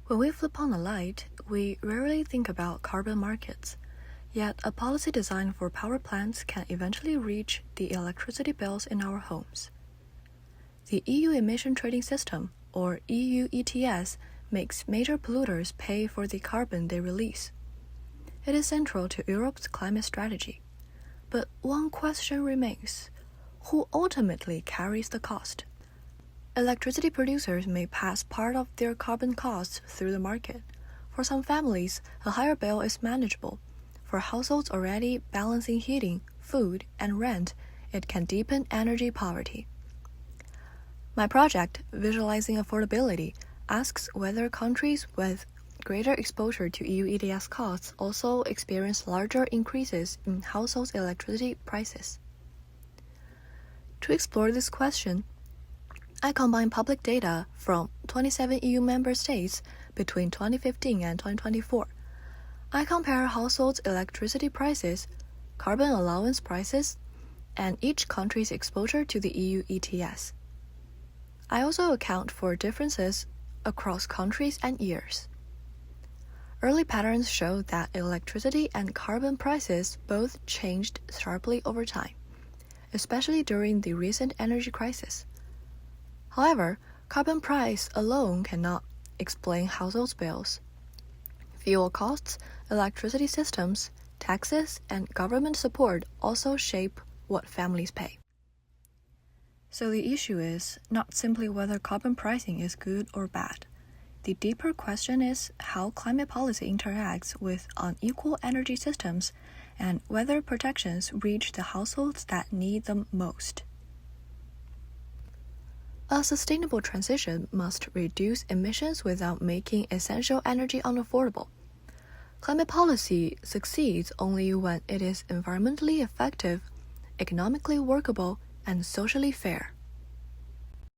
When we flip on a light, we rarely think about carbon markets. Yet, a policy designed for power plants can eventually reach the electricity bills in our homes. The EU Emission Trading System, or EU ETS, makes major polluters pay for the carbon they release. It is central to Europe's climate strategy. But one question remains: who ultimately carries the cost? Electricity producers may pass part of their carbon costs through the market. For some families, a higher bill is manageable. For households already balancing heating, food, and rent, it can deepen energy poverty. My project, Visualizing Affordability, asks whether countries with greater exposure to EU ETS costs also experience larger increases in households' electricity prices. To explore this question, I combine public data from 27 EU member states between 2015 and 2024. I compare households' electricity prices, carbon allowance prices, and each country's exposure to the EU ETS. I also account for differences across countries and years. Early patterns show that electricity and carbon prices both changed sharply over time, especially during the recent energy crisis. However, carbon price alone cannot explain households' bills. Fuel costs, electricity systems, taxes, and government support also shape what families pay. So the issue is not simply whether carbon pricing is good or bad. The deeper question is how climate policy interacts with unequal energy systems and whether protections reach the households that need them most. A sustainable transition must reduce emissions without making essential energy unaffordable. Climate policy succeeds only when it is environmentally effective, economically workable, and socially fair.